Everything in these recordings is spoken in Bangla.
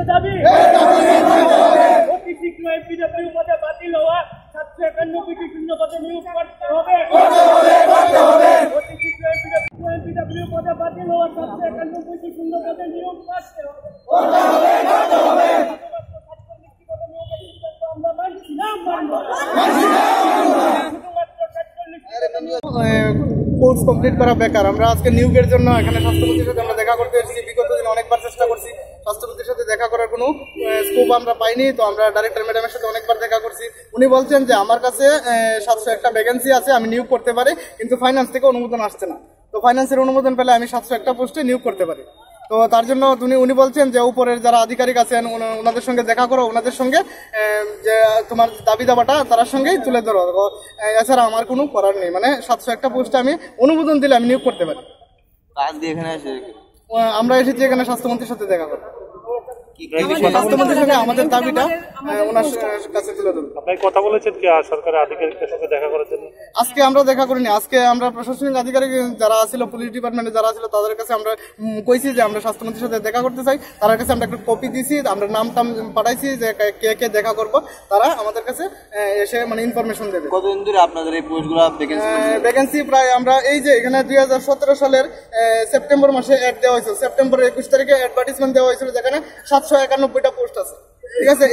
দাবি অতি শীঘ্র এমপিডব্লিউ পদে বাতিল হওয়া 791টি শূন্য পদে নিয়োগ করতে হবে। অতি শীঘ্র এমপিডব্লিউ পদে বাতিল হওয়া 791টি শূন্য পদে নিয়োগ করতে হবে। আমরা মানছি না, মানব কোর্স কমপ্লিট করা বেকার। আমরা আজকে নিয়োগের জন্য এখানে স্বাস্থ্যমন্ত্রীর সাথে আমরা দেখা করতে এসেছি। বিগত দিনে অনেকবার চেষ্টা করছি, স্বাস্থ্যমন্ত্রীর সাথে দেখা করার কোনো স্কোপ আমরা পাইনি। তো আমরা ডাইরেক্টর ম্যাডামের সাথে অনেকবার দেখা করছি। উনি বলছেন যে আমার কাছে 701টা ভ্যাকেন্সি আছে, আমি নিয়োগ করতে পারি, কিন্তু ফাইন্যান্স থেকে অনুমোদন আসছে না। তো ফাইন্যান্সের অনুমোদন পেলে আমি 701টা পোস্টে নিয়োগ করতে পারি। তো তার জন্য উনি বলছেন যে উপরের যারা আধিকারিক আছেন ওনাদের সঙ্গে দেখা করো, ওনাদের সঙ্গে যে তোমার দাবি দাবাটা তার সঙ্গেই তুলে ধরো। এছাড়া আমার কোনো করার নেই, মানে 701টা পোস্টে আমি অনুমোদন দিলে আমি নিয়োগ করতে পারি। আমরা এসেছি এখানে স্বাস্থ্যমন্ত্রীর সাথে দেখা করো, স্বাস্থ্যমন্ত্রীর সঙ্গে আমাদের দাবিটা ওনার কাছে তুলে ধরবো। আপনি কথা বলেছেন কি সরকারের আধিকারিকদের সাথে দেখা করার জন্য? আজকে আমরা দেখা করিনি। আজকে আমরা প্রশাসনিক আধিকারিক যারা ছিল, পুলিশ ডিপার্টমেন্টে যারা ছিল, তাদের কাছে আমরা কইছি যে আমরা স্বাস্থ্যমন্ত্রীর সাথে দেখা করতে চাই। তার কাছে আমরা একটা কপি দিছি, আমরা নাম টাম পাঠাইছি যে কে কে দেখা করবো, তারা আমাদের কাছে এসে মানে ইনফরমেশন দেবে। কতদিন ধরে আপনাদের এই পোস্টগুলো ভ্যাকেন্সি প্রায় আমরা এই যে এখানে 2017 সালের সেপ্টেম্বর মাসে অ্যাড দেওয়া হয়েছিল। সেপ্টেম্বর 21 তারিখে অ্যাডভার্টিসমেন্ট দেওয়া হয়েছিল, যেখানে 791টা পোস্ট আছে। ঠিক আছে,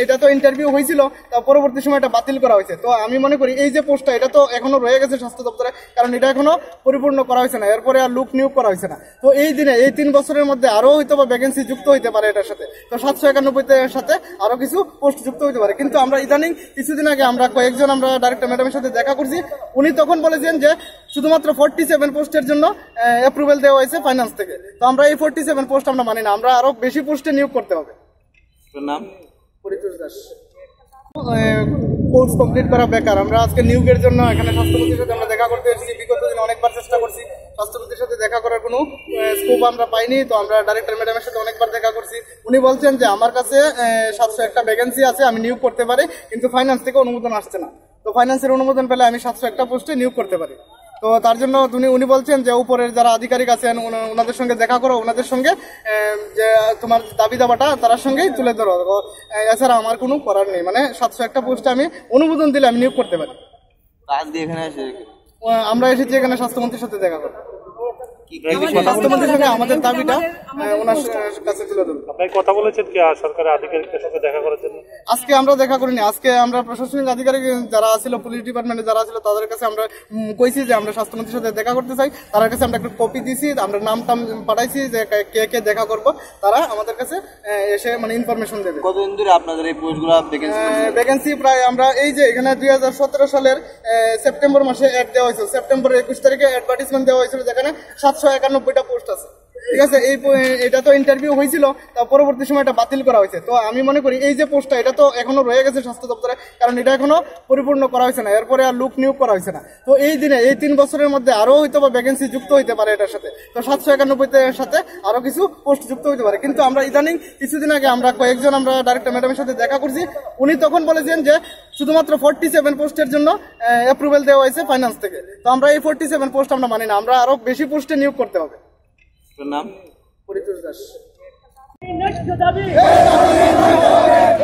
এটা তো ইন্টারভিউ হয়েছিল, তা পরবর্তী সময় এটা বাতিল করা হয়েছে। তো আমি মনে করি এই যে পোস্টটা, এটা তো এখনো রয়ে গেছে স্বাস্থ্য দপ্তরে, কারণ এটা এখনো পরিপূর্ণ করা হয়েছে না, এরপরে আর লোক নিয়োগ করা হয়েছে না। তো এই দিনে এই 3 বছরের মধ্যে আরো হয়তো বা ভ্যাকেন্সি যুক্ত হইতে পারে এটার সাথে। তো 791 সাথে আরো কিছু পোস্ট যুক্ত হইতে পারে। কিন্তু আমরা ইদানিং কিছুদিন আগে আমরা কয়েকজন আমরা ডাইরেক্টর ম্যাডামের সাথে দেখা করছি। উনি তখন বলেছেন যে শুধুমাত্র 47 পোস্টের জন্য অ্যাপ্রুভেল দেওয়া হয়েছে ফাইন্যান্স থেকে। তো আমরা এই 47 পোস্ট আমরা মানি না, আমরা আরো বেশি পোস্টে নিয়োগ করতে হবে। নাম পরিতোষ দাস। কোর্স কমপ্লিট করা বেকার। আমরা আজকে নিয়োগের জন্য এখানে স্বাস্থ্যমন্ত্রীর সাথে আমরা দেখা করতে এসেছি। বিগত দিনে অনেকবার চেষ্টা করছি, স্বাস্থ্যমন্ত্রীর সাথে দেখা করার কোনো স্কোপ আমরা পাইনি। তো আমরা ডাইরেক্টর ম্যাডামের সাথে অনেকবার দেখা করছি। উনি বলছেন যে আমার কাছে 701টা ভ্যাকেন্সি আছে, আমি নিয়োগ করতে পারি, কিন্তু ফাইন্যান্স থেকে অনুমোদন আসছে না। তো ফাইন্যান্সের অনুমোদন পেলে আমি 701টা পোস্টে নিয়োগ করতে পারি। তো তার জন্য উনি বলছেন যে উপরের যারা আধিকারিক আছেন ওনাদের সঙ্গে দেখা করো, ওনাদের সঙ্গে যে তোমার দাবি দাবাটা তার সঙ্গেই তুলে ধরো। এছাড়া আমার কোনো করার নেই, মানে 701টা পোস্টে আমি অনুমোদন দিলে আমি নিয়োগ করতে পারি। আমরা এসেছি এখানে স্বাস্থ্যমন্ত্রীর সাথে দেখা করো, স্বাস্থ্যমন্ত্রীর সঙ্গে আমাদের দাবিটা ওনার কাছে তুলে ধরবো। আপনি কথা বলেছেন কি সরকারের আধিকারিকদের সাথে দেখা করার জন্য? আজকে আমরা দেখা করিনি। আজকে আমরা প্রশাসনিক আধিকারিক যারা ছিল, পুলিশ ডিপার্টমেন্টে যারা ছিল, তাদের কাছে আমরা কইছি যে আমরা স্বাস্থ্যমন্ত্রীর সাথে দেখা করতে চাই। তার কাছে আমরা একটা কপি দিছি, আমরা নাম টাম পাঠাইছি যে কে কে দেখা করবো, তারা আমাদের কাছে এসে মানে ইনফরমেশন দেবে। কতদিন ধরে আপনাদের এই পোস্টগুলো ভ্যাকেন্সি প্রায় আমরা এই যে এখানে 2017 সালের সেপ্টেম্বর মাসে অ্যাড দেওয়া হয়েছিল। সেপ্টেম্বর 21 তারিখে অ্যাডভার্টিসমেন্ট দেওয়া হয়েছিল, যেখানে 791টা পোস্ট আছে। ঠিক আছে, এটা তো ইন্টারভিউ হয়েছিল, তা পরবর্তী সময় এটা বাতিল করা হয়েছে। তো আমি মনে করি এই যে পোস্টটা, এটা তো এখনো রয়ে গেছে স্বাস্থ্য দপ্তরে, কারণ এটা এখনো পরিপূর্ণ করা হয়েছে না, এরপরে আর লোক নিয়োগ করা হয়েছে না। তো এই দিনে এই 3 বছরের মধ্যে আরো হয়তো বা ভ্যাকেন্সি যুক্ত হইতে পারে এটার সাথে। তো 791 সাথে আরো কিছু পোস্ট যুক্ত হইতে পারে। কিন্তু আমরা ইদানিং কিছুদিন আগে আমরা কয়েকজন আমরা ডাইরেক্টর ম্যাডামের সাথে দেখা করছি। উনি তখন বলেছেন যে শুধুমাত্র 47 পোস্টের জন্য অ্যাপ্রুভেল দেওয়া হয়েছে ফাইন্যান্স থেকে। তো আমরা এই 47 পোস্ট আমরা মানি না, আমরা আরো বেশি পোস্টে নিয়োগ করতে হবে। নাম পরিতোষ দাস। দাবি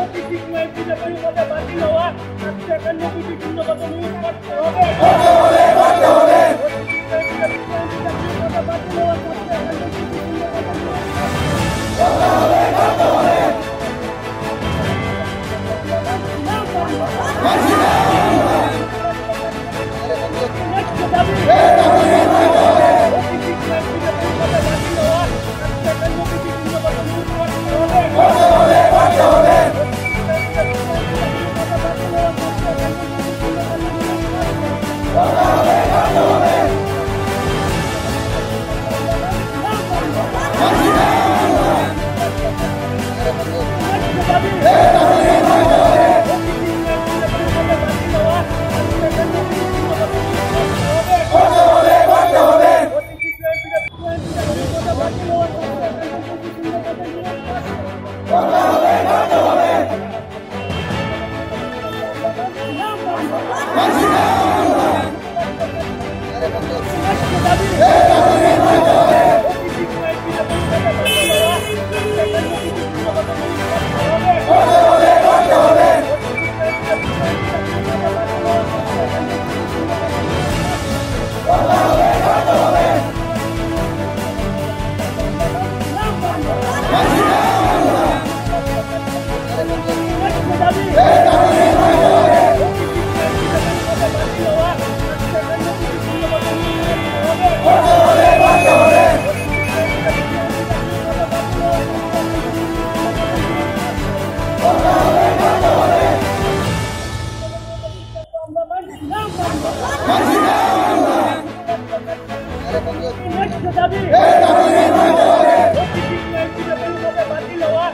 অতি শীঘ্র এমপিডব্লিউ পদে বাতিল হওয়া 791টি শূন্য পদে নিয়োগ করতে হবে। Oh বাতিল হওয়া